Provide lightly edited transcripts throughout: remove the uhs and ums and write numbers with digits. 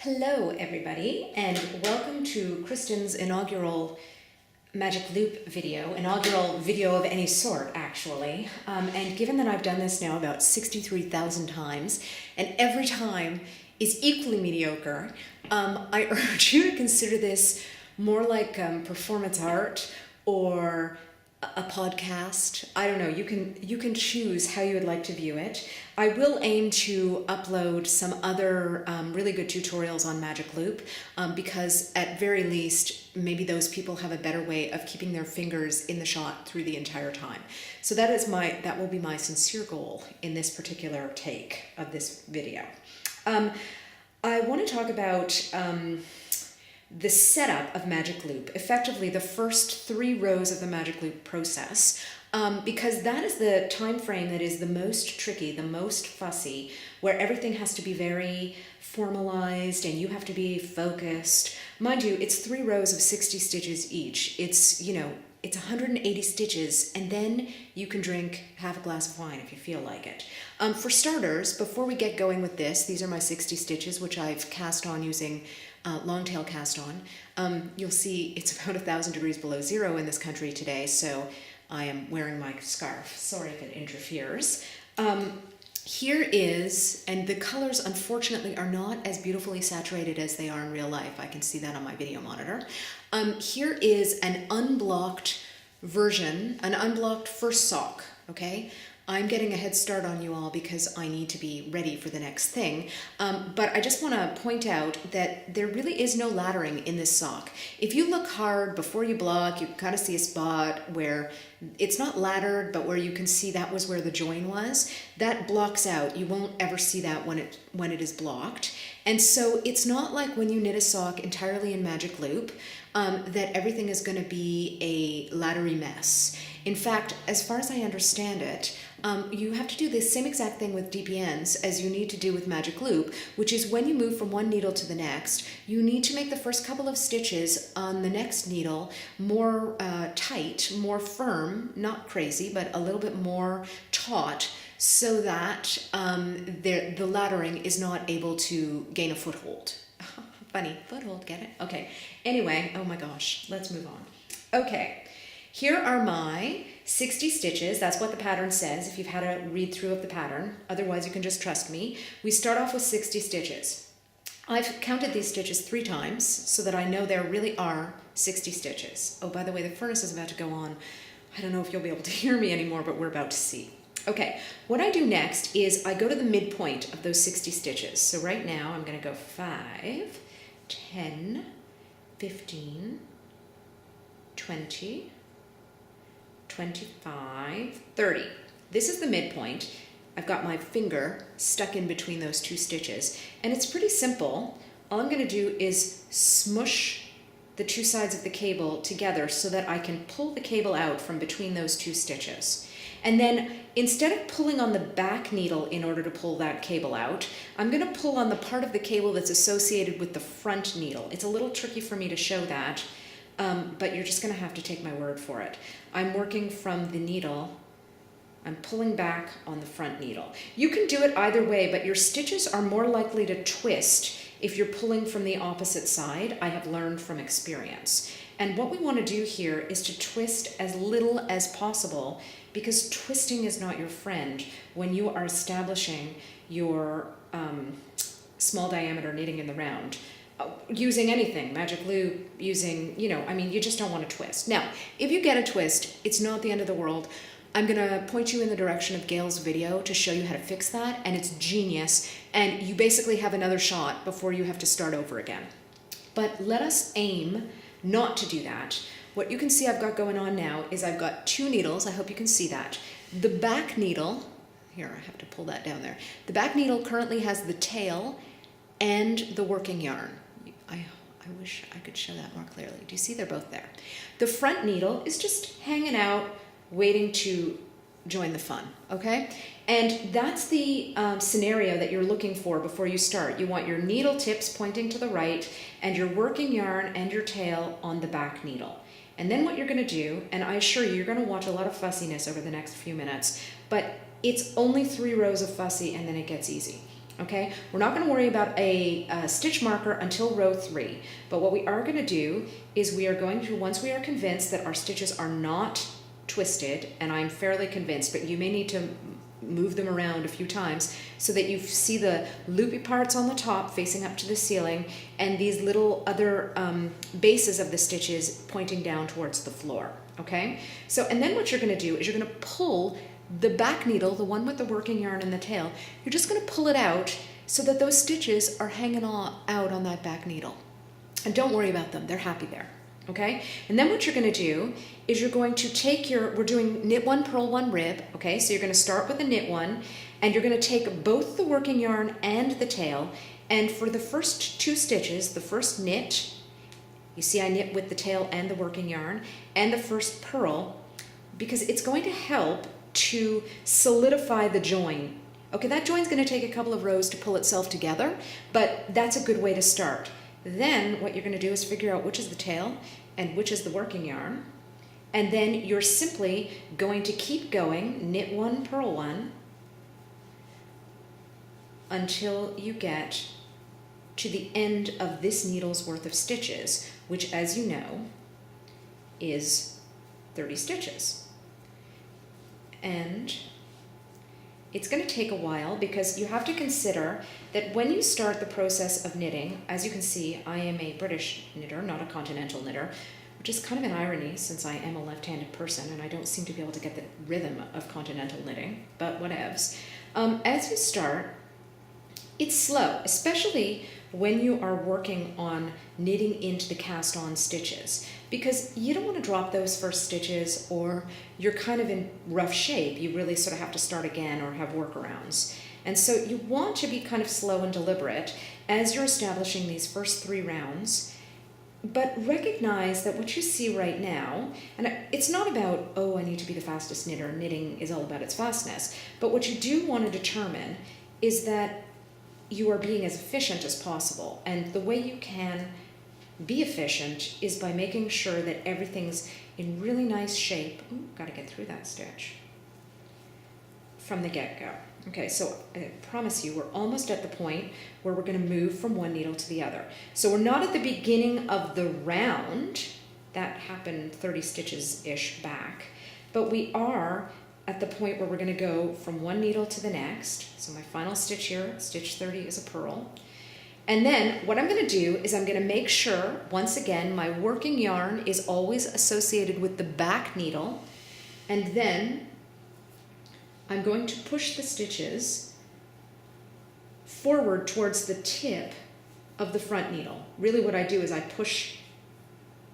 Hello everybody, and welcome to Kristen's inaugural Magic Loop video, inaugural video of any sort actually. And given that I've done this now about 63,000 times, and every time is equally mediocre, I urge you to consider this more like performance art or a podcast. I don't know, you can choose how you would like to view it. I will aim to upload some other really good tutorials on Magic Loop because at very least maybe those people have a better way of keeping their fingers in the shot through the entire time. So that will be my sincere goal in this particular take of this video. I want to talk about the setup of Magic Loop, effectively the first 3 rows of the Magic Loop process, because that is the time frame that is the most tricky, the most fussy, where everything has to be very formalized and you have to be focused. Mind you, it's 3 rows of 60 stitches each. It's 180 stitches, and then you can drink half a glass of wine if you feel like it. For starters, before we get going with this, these are my 60 stitches, which I've cast on using long tail cast on. You'll see it's about 1,000 degrees below zero in this country today, so I am wearing my scarf. Sorry if it interferes. Here is, and the colors unfortunately are not as beautifully saturated as they are in real life. I can see that on my video monitor. Here is an unblocked version, an unblocked first sock, okay? I'm getting a head start on you all because I need to be ready for the next thing. But I just want to point out that there really is no laddering in this sock. If you look hard before you block, you can kind of see a spot where it's not laddered, but where you can see that was where the join was. That blocks out. You won't ever see that when it is blocked. And so it's not like when you knit a sock entirely in Magic Loop that everything is going to be a laddery mess. In fact, as far as I understand it, you have to do the same exact thing with DPNs as you need to do with Magic Loop, which is when you move from one needle to the next, you need to make the first couple of stitches on the next needle more tight, more firm, not crazy, but a little bit more taut, so that the laddering is not able to gain a foothold. Funny, foothold, get it? Okay, anyway, oh my gosh, let's move on. Okay. Here are my 60 stitches. That's what the pattern says if you've had a read through of the pattern. Otherwise, you can just trust me. We start off with 60 stitches. I've counted these stitches 3 times so that I know there really are 60 stitches. Oh, by the way, the furnace is about to go on. I don't know if you'll be able to hear me anymore, but we're about to see. Okay, what I do next is I go to the midpoint of those 60 stitches. So right now, I'm going to go 5, 10, 15, 20, 25, 30. This is the midpoint. I've got my finger stuck in between those 2 stitches, and it's pretty simple. All I'm going to do is smush the 2 sides of the cable together so that I can pull the cable out from between those 2 stitches. And then instead of pulling on the back needle in order to pull that cable out, I'm going to pull on the part of the cable that's associated with the front needle. It's a little tricky for me to show that, but you're just going to have to take my word for it. I'm working from the needle. I'm pulling back on the front needle. You can do it either way, but your stitches are more likely to twist if you're pulling from the opposite side. I have learned from experience. And what we want to do here is to twist as little as possible, because twisting is not your friend when you are establishing your small diameter knitting in the round. Using anything, Magic Loop, using, you just don't want to twist. Now, if you get a twist, it's not the end of the world. I'm going to point you in the direction of Gail's video to show you how to fix that, and it's genius, and you basically have another shot before you have to start over again. But let us aim not to do that. What you can see I've got going on now is I've got 2 needles. I hope you can see that. The back needle, here, I have to pull that down there. The back needle currently has the tail and the working yarn. I wish I could show that more clearly. Do you see they're both there? The front needle is just hanging out, waiting to join the fun, okay? And that's the scenario that you're looking for before you start. You want your needle tips pointing to the right and your working yarn and your tail on the back needle. And then what you're going to do, and I assure you, you're going to watch a lot of fussiness over the next few minutes, but it's only 3 rows of fussy and then it gets easy. Okay, we're not going to worry about a stitch marker until row 3, but what we are going to do is we are going to, once we are convinced that our stitches are not twisted, and I'm fairly convinced, but you may need to move them around a few times so that you see the loopy parts on the top facing up to the ceiling and these little other bases of the stitches pointing down towards the floor. Okay, so and then what you're going to do is you're going to pull the back needle, the one with the working yarn and the tail, you're just going to pull it out so that those stitches are hanging out on that back needle. And don't worry about them, they're happy there. Okay, and then what you're going to do is you're going to take we're doing knit 1, purl 1, rib. Okay, so you're going to start with the knit 1, and you're going to take both the working yarn and the tail, and for the first 2 stitches, the first knit, you see I knit with the tail and the working yarn, and the first purl, because it's going to help to solidify the join. Okay, that join's going to take a couple of rows to pull itself together, but that's a good way to start. Then what you're going to do is figure out which is the tail and which is the working yarn, and then you're simply going to keep going, knit 1, purl 1, until you get to the end of this needle's worth of stitches, which, as you know, is 30 stitches. And it's going to take a while because you have to consider that when you start the process of knitting, as you can see, I am a British knitter, not a continental knitter, which is kind of an irony since I am a left-handed person and I don't seem to be able to get the rhythm of continental knitting, but whatevs. As you start, it's slow, especially when you are working on knitting into the cast-on stitches, because you don't want to drop those first stitches or you're kind of in rough shape. You really sort of have to start again or have workarounds. And so you want to be kind of slow and deliberate as you're establishing these first 3 rounds, but recognize that what you see right now, and it's not about, oh, I need to be the fastest knitter, knitting is all about its fastness, but what you do want to determine is that you are being as efficient as possible. And the way you can be efficient is by making sure that everything's in really nice shape. Ooh, gotta get through that stitch from the get-go. Okay, so I promise you we're almost at the point where we're going to move from one needle to the other. So we're not at the beginning of the round. That happened 30 stitches-ish back. But we are at the point where we're going to go from one needle to the next. So my final stitch here, stitch 30, is a purl. And then what I'm going to do is I'm going to make sure, once again, my working yarn is always associated with the back needle. And then I'm going to push the stitches forward towards the tip of the front needle. Really what I do is I push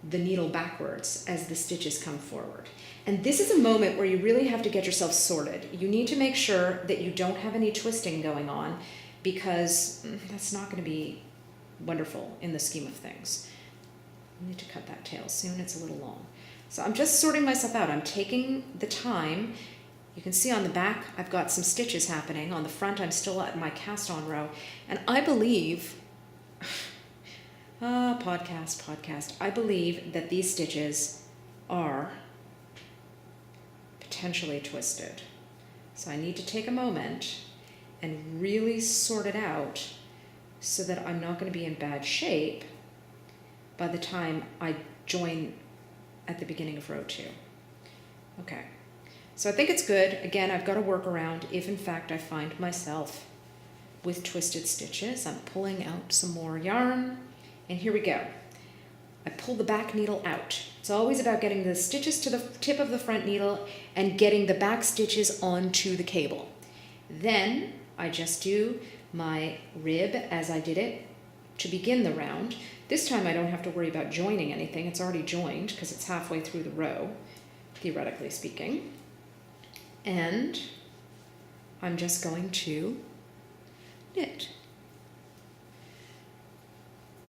the needle backwards as the stitches come forward. And this is a moment where you really have to get yourself sorted. You need to make sure that you don't have any twisting going on, because that's not going to be wonderful in the scheme of things. I need to cut that tail soon, it's a little long. So I'm just sorting myself out. I'm taking the time. You can see on the back I've got some stitches happening. On the front I'm still at my cast on row. And I believe, podcast, I believe that these stitches are potentially twisted. So I need to take a moment and really sort it out so that I'm not going to be in bad shape by the time I join at the beginning of row 2. Okay, so I think it's good. Again, I've got to work around if in fact I find myself with twisted stitches. I'm pulling out some more yarn, and here we go. I pull the back needle out. It's always about getting the stitches to the tip of the front needle and getting the back stitches onto the cable. Then I just do my rib as I did it to begin the round. This time I don't have to worry about joining anything. It's already joined because it's halfway through the row, theoretically speaking. And I'm just going to knit.